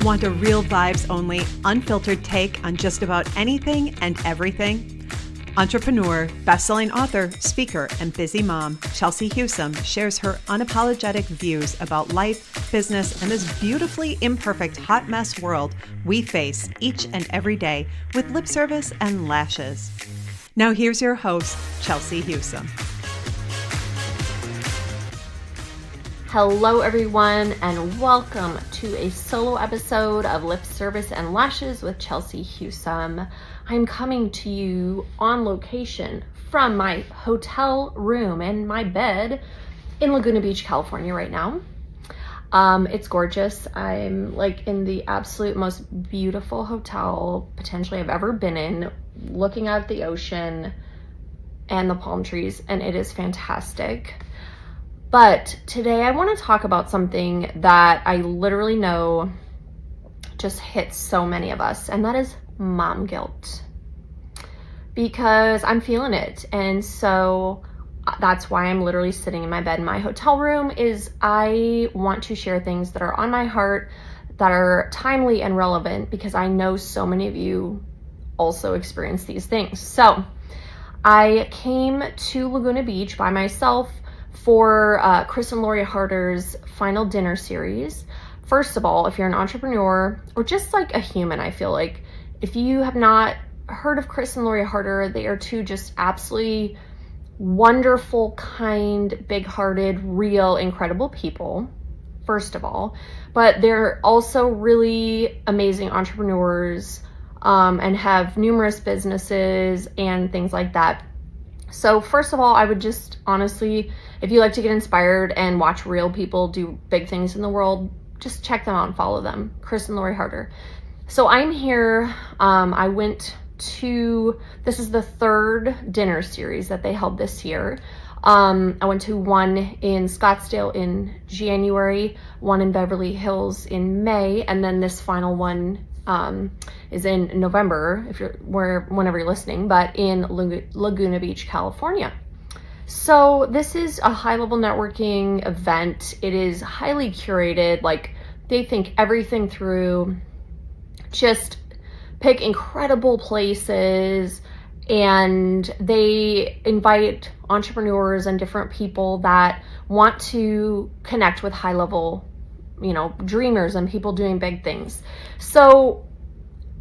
Want a real vibes only, unfiltered take on just about anything and everything? Entrepreneur, best-selling author, speaker, and busy mom, Chelsea Husum shares her unapologetic views about life, business, and this beautifully imperfect hot mess world we face each and every day with lip service and lashes. Now here's your host, Chelsea Husum. Hello everyone, and welcome to a solo episode of Lip Service and Lashes with Chelsea Husum. I'm coming to you on location from my hotel room and my bed in Laguna Beach, California right now. It's gorgeous. I'm like in the absolute most beautiful hotel potentially I've ever been in, looking out at the ocean and the palm trees, and it is fantastic. But today I want to talk about something that I literally know just hits so many of us, and that is mom guilt. Because I'm feeling it, and so that's why I'm literally sitting in my bed in my hotel room. Is I want to share things that are on my heart, that are timely and relevant, because I know so many of you also experience these things. So I came to Laguna Beach by myself for Chris and Lori Harder's final dinner series. First of all, if you're an entrepreneur or just like a human, I feel like if you have not heard of Chris and Lori Harder, they are two just absolutely wonderful, kind, big-hearted, real, incredible people, first of all. But they're also really amazing entrepreneurs and have numerous businesses and things like that. So first of all, I would just honestly, if you like to get inspired and watch real people do big things in the world, just check them out and follow them. Chris and Lori Harder. So I'm here. I went to, this is the third dinner series that they held this year. I went to one in Scottsdale in January, one in Beverly Hills in May, and then this final one is in November, if you're whenever you're listening, but in Laguna Beach, California. So this is a high-level networking event. It is highly curated. Like, they think everything through, just pick incredible places, and they invite entrepreneurs and different people that want to connect with high-level, dreamers and people doing big things. So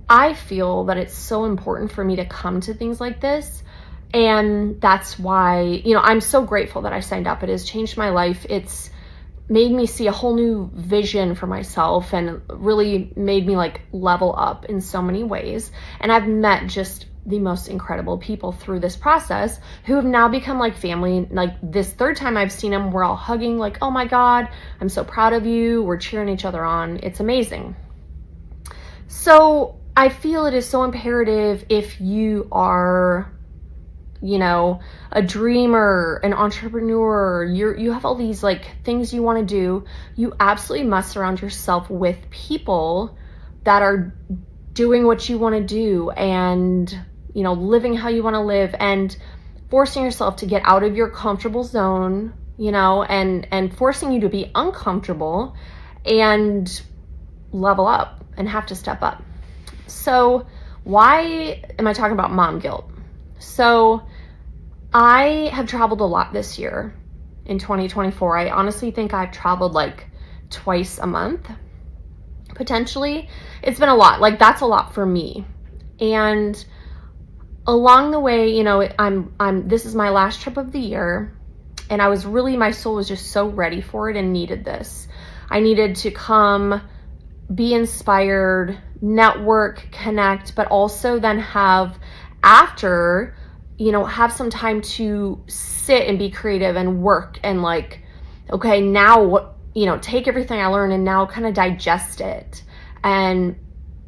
I feel that it's so important for me to come to things like this. And that's why, I'm so grateful that I signed up. It has changed my life. It's made me see a whole new vision for myself and really made me like level up in so many ways. And I've met just the most incredible people through this process who have now become like family. Like this third time I've seen them, we're all hugging like, oh my God, I'm so proud of you. We're cheering each other on. It's amazing. So I feel it is so imperative if you are, a dreamer, an entrepreneur, you have all these like things you want to do, you absolutely must surround yourself with people that are doing what you want to do and, living how you want to live, and forcing yourself to get out of your comfortable zone, and forcing you to be uncomfortable and level up and have to step up. So why am I talking about mom guilt? So I have traveled a lot this year in 2024. I honestly think I've traveled like twice a month, potentially. It's been a lot. Like, that's a lot for me. And along the way, this is my last trip of the year, and my soul was just so ready for it and needed this. I needed to come, be inspired, network, connect, but also then have some time to sit and be creative and work and like, okay, now what, take everything I learned and now kind of digest it and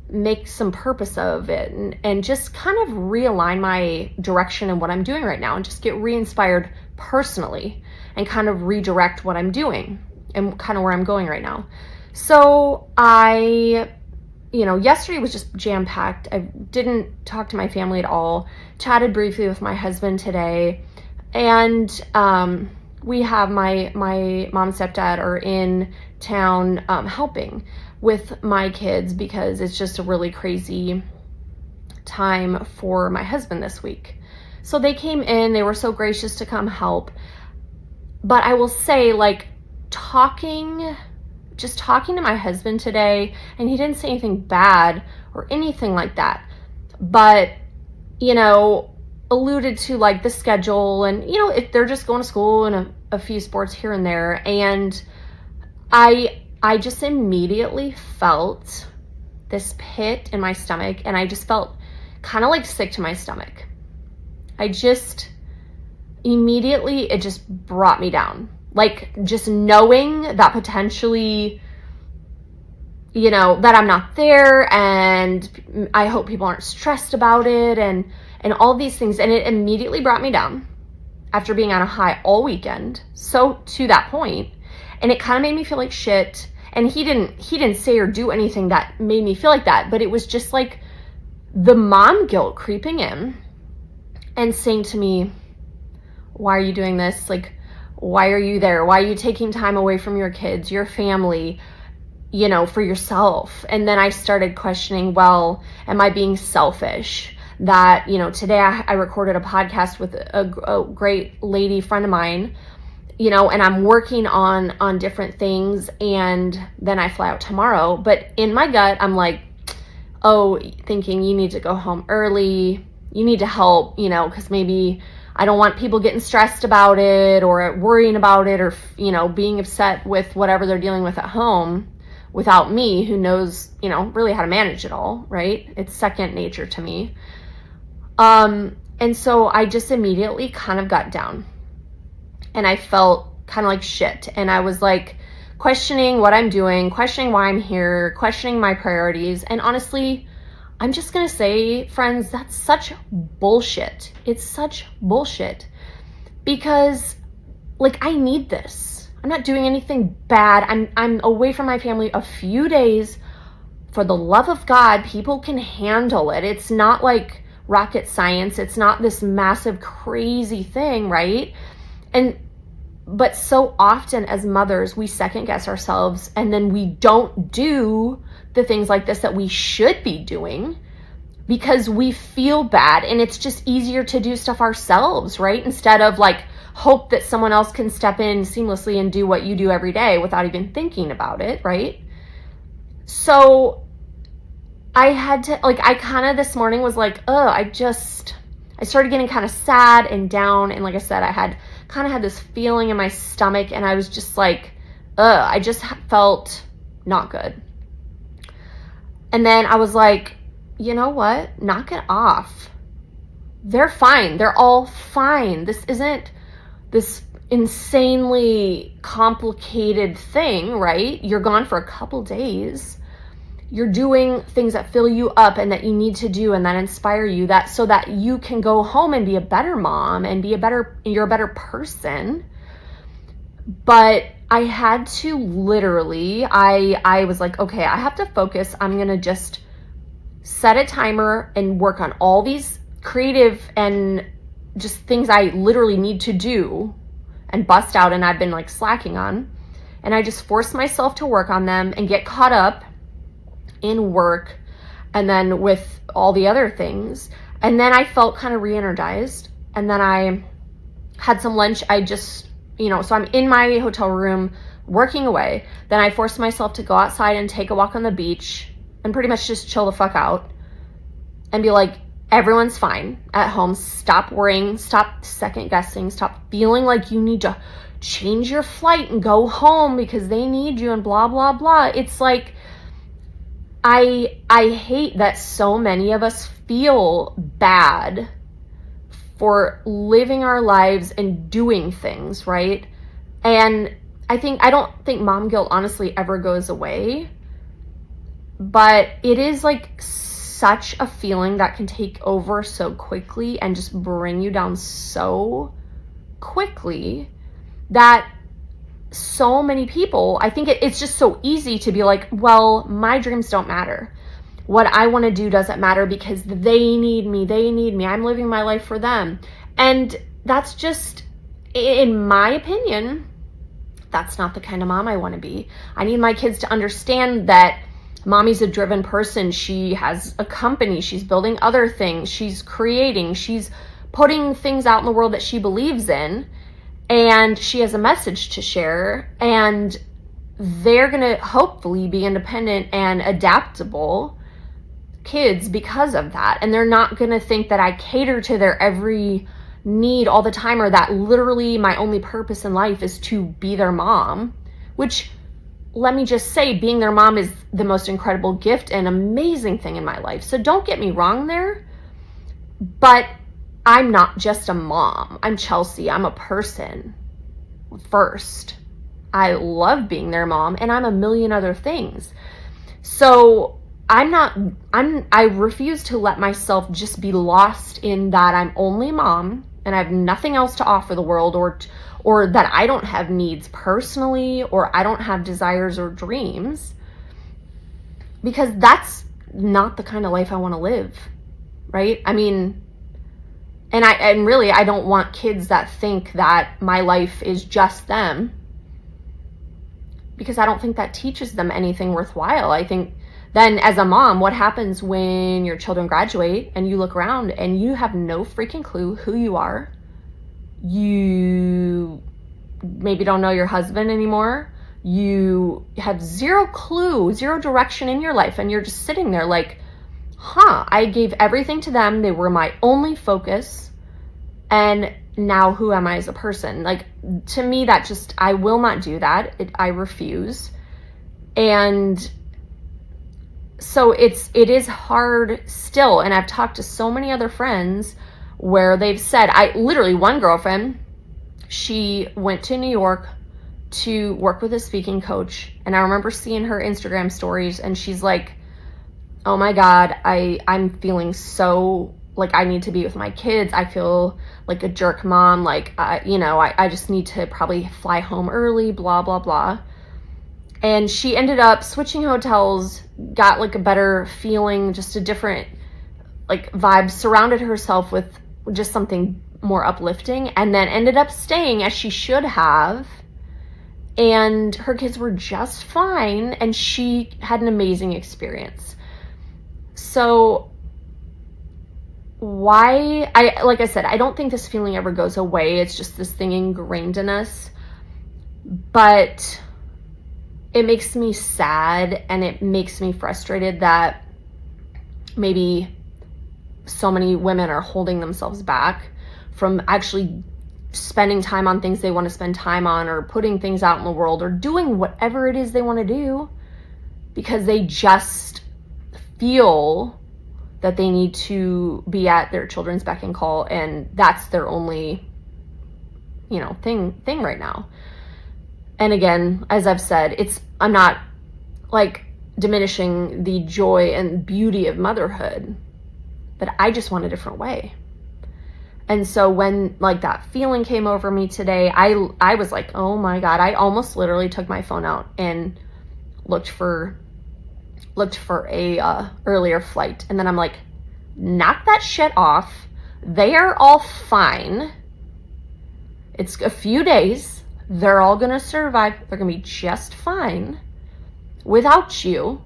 make some purpose of it, and just kind of realign my direction and what I'm doing right now, and just get re-inspired personally and kind of redirect what I'm doing and kind of where I'm going right now. So yesterday was just jam-packed. I didn't talk to my family at all. Chatted briefly with my husband today. And we have my mom and stepdad are in town helping with my kids because it's just a really crazy time for my husband this week. So they came in, they were so gracious to come help. But I will say, like, just talking to my husband today, and he didn't say anything bad or anything like that, but, you know, alluded to like the schedule and, you know, if they're just going to school and a few sports here and there. And I just immediately felt this pit in my stomach, and I just felt kind of like sick to my stomach. I just immediately, it just brought me down. Like, just knowing that potentially, you know, that I'm not there, and I hope people aren't stressed about it, and all these things. And it immediately brought me down after being on a high all weekend. So to that point, and it kind of made me feel like shit. And he didn't say or do anything that made me feel like that, but it was just like the mom guilt creeping in and saying to me, why are you doing this? Like, why are you there? Why are you taking time away from your kids, your family, you know, for yourself? And then I started questioning, well, am I being selfish? That, you know, today I recorded a podcast with a great lady friend of mine, you know, and I'm working on different things, and then I fly out tomorrow. But in my gut, I'm like, oh, thinking you need to go home early. You need to help, you know, because maybe I don't want people getting stressed about it or worrying about it or, you know, being upset with whatever they're dealing with at home without me, who knows, you know, really how to manage it all, right? It's second nature to me. And so I just immediately kind of got down, and I felt kind of like shit. And I was like questioning what I'm doing, questioning why I'm here, questioning my priorities. And honestly, I'm just going to say, friends, that's such bullshit. It's such bullshit, because like, I need this. I'm not doing anything bad. I'm away from my family a few days. For the love of God, people can handle it. It's not like rocket science. It's not this massive, crazy thing, right? But so often as mothers, we second guess ourselves, and then we don't do the things like this that we should be doing because we feel bad, and it's just easier to do stuff ourselves, right? Instead of like hope that someone else can step in seamlessly and do what you do every day without even thinking about it, right? So I had to, like, I kind of this morning was like, I started getting kind of sad and down. And like I said, I had kind of had this feeling in my stomach, and I was just like, I just felt not good. And then I was like, you know what? Knock it off. They're fine. They're all fine. This isn't this insanely complicated thing, right? You're gone for a couple days. You're doing things that fill you up and that you need to do and that inspire you, that so that you can go home and be a better mom and you're a better person. But I had to literally, I was like, okay, I have to focus. I'm going to just set a timer and work on all these creative and just things I literally need to do and bust out, and I've been like slacking on. And I just forced myself to work on them and get caught up in work and then with all the other things. And then I felt kind of re-energized. And then I had some lunch. I just, you know, so I'm in my hotel room working away. Then I forced myself to go outside and take a walk on the beach and pretty much just chill the fuck out and be like, everyone's fine at home. Stop worrying, stop second guessing, stop feeling like you need to change your flight and go home because they need you and blah, blah, blah. It's like, I hate that so many of us feel bad for living our lives and doing things, right? And I don't think mom guilt honestly ever goes away, but it is like such a feeling that can take over so quickly and just bring you down so quickly that so many people, I think it's just so easy to be like, well, my dreams don't matter. What I want to do doesn't matter because they need me. I'm living my life for them. And that's just in my opinion, that's not the kind of mom I want to be. I need my kids to understand that mommy's a driven person. She has a company. She's building other things. She's creating. She's putting things out in the world that she believes in. And she has a message to share. And they're going to hopefully be independent and adaptable kids because of that. And they're not going to think that I cater to their every need all the time, or that literally my only purpose in life is to be their mom, which, let me just say, being their mom is the most incredible gift and amazing thing in my life. So don't get me wrong there, but I'm not just a mom. I'm Chelsea. I'm a person first. I love being their mom, and I'm a million other things. So I refuse to let myself just be lost in that I'm only mom and I have nothing else to offer the world, or that I don't have needs personally, or I don't have desires or dreams, because that's not the kind of life I want to live, right? I mean, and really, I don't want kids that think that my life is just them, because I don't think that teaches them anything worthwhile. I think then as a mom, what happens when your children graduate and you look around and you have no freaking clue who you are? You maybe don't know your husband anymore. You have zero clue, zero direction in your life. And you're just sitting there like, I gave everything to them. They were my only focus. And now who am I as a person? Like, to me, that just, I will not do that. I refuse. And so it is hard still. And I've talked to so many other friends where they've said, one girlfriend, she went to New York to work with a speaking coach. And I remember seeing her Instagram stories, and she's like, oh my God, I'm feeling so like I need to be with my kids. I feel like a jerk mom. Like, I just need to probably fly home early, blah, blah, blah. And she ended up switching hotels, got like a better feeling, just a different like vibe, surrounded herself with just something more uplifting, and then ended up staying as she should have. And her kids were just fine, and she had an amazing experience. So like I said, I don't think this feeling ever goes away. It's just this thing ingrained in us. But it makes me sad, and it makes me frustrated that maybe so many women are holding themselves back from actually spending time on things they want to spend time on, or putting things out in the world, or doing whatever it is they want to do, because they just feel that they need to be at their children's beck and call, and that's their only, thing right now. And again, as I've said, I'm not like diminishing the joy and beauty of motherhood, but I just want a different way. And so when like that feeling came over me today, I was like, oh my God, I almost literally took my phone out and looked for a earlier flight. And then I'm like, knock that shit off. They are all fine. It's a few days. They're all going to survive. They're going to be just fine without you.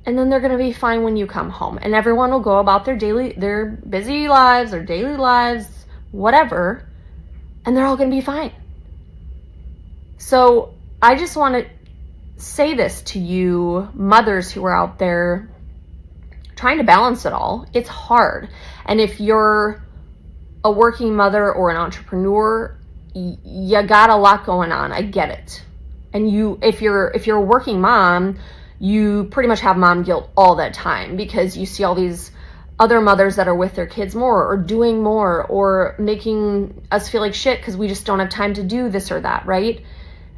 And then they're going to be fine when you come home. And everyone will go about their busy lives, their daily lives, whatever. And they're all going to be fine. So I just want to say this to you mothers who are out there trying to balance it all. It's hard. And if you're a working mother or an entrepreneur, you got a lot going on. I get it. And if you're a working mom, you pretty much have mom guilt all that time, because you see all these other mothers that are with their kids more, or doing more, or making us feel like shit because we just don't have time to do this or that, right?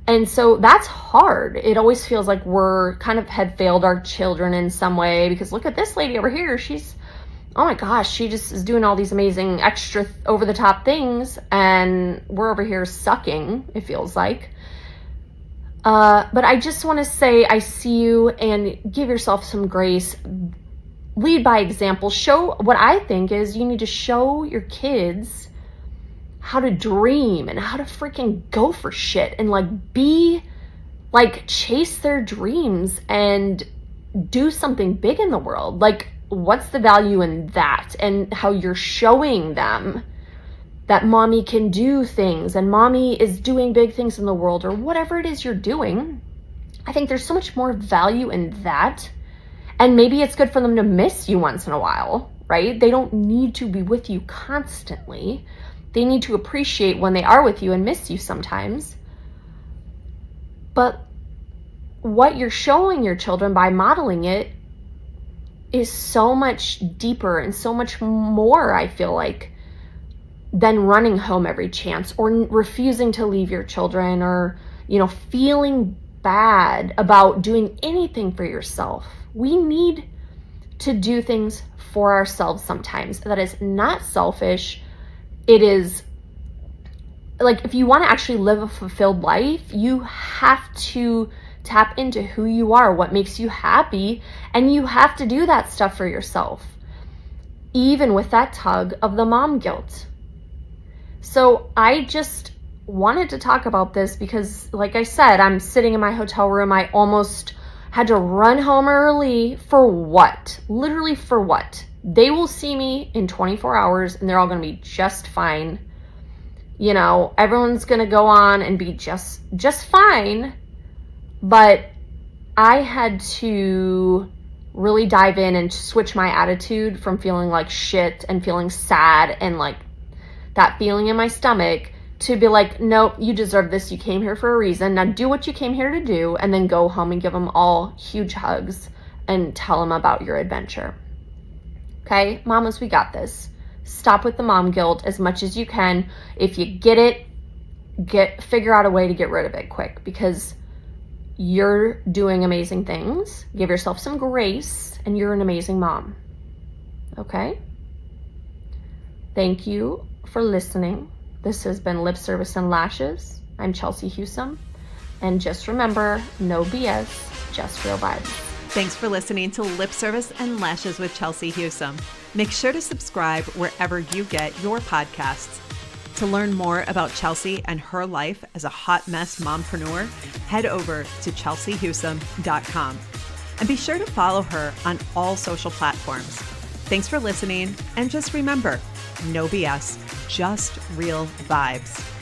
And so that's hard. It always feels like we're kind of had failed our children in some way, because look at this lady over here. Oh my gosh, she just is doing all these amazing extra over the top things, and we're over here sucking, it feels like. But I just want to say I see you, and give yourself some grace. Lead by example. Show what I think is you need to show your kids how to dream and how to freaking go for shit and chase their dreams and do something big in the world. Like, what's the value in that? And how you're showing them that mommy can do things and mommy is doing big things in the world, or whatever it is you're doing. I think there's so much more value in that. And maybe it's good for them to miss you once in a while, right? They don't need to be with you constantly. They need to appreciate when they are with you and miss you sometimes. But what you're showing your children by modeling it is so much deeper and so much more, I feel like, than running home every chance or refusing to leave your children or, feeling bad about doing anything for yourself. We need to do things for ourselves sometimes. That is not selfish. It is like, if you want to actually live a fulfilled life, you have to tap into who you are, what makes you happy, and you have to do that stuff for yourself, even with that tug of the mom guilt. So I just wanted to talk about this because, like I said, I'm sitting in my hotel room. I almost had to run home early for what? Literally for what? They will see me in 24 hours and they're all going to be just fine. Everyone's going to go on and be just fine. But I had to really dive in and switch my attitude from feeling like shit and feeling sad and like that feeling in my stomach to be like, nope, you deserve this. You came here for a reason. Now do what you came here to do, and then go home and give them all huge hugs and tell them about your adventure. Okay, mamas, we got this. Stop with the mom guilt as much as you can. If you get it, figure out a way to get rid of it quick, because you're doing amazing things. Give yourself some grace, and you're an amazing mom. Okay? Thank you for listening. This has been Lip Service and Lashes. I'm Chelsea Husum. And just remember, no BS, just real vibes. Thanks for listening to Lip Service and Lashes with Chelsea Husum. Make sure to subscribe wherever you get your podcasts. To learn more about Chelsea and her life as a hot mess mompreneur, head over to chelseahusum.com. And be sure to follow her on all social platforms. Thanks for listening, and just remember, no BS, just real vibes.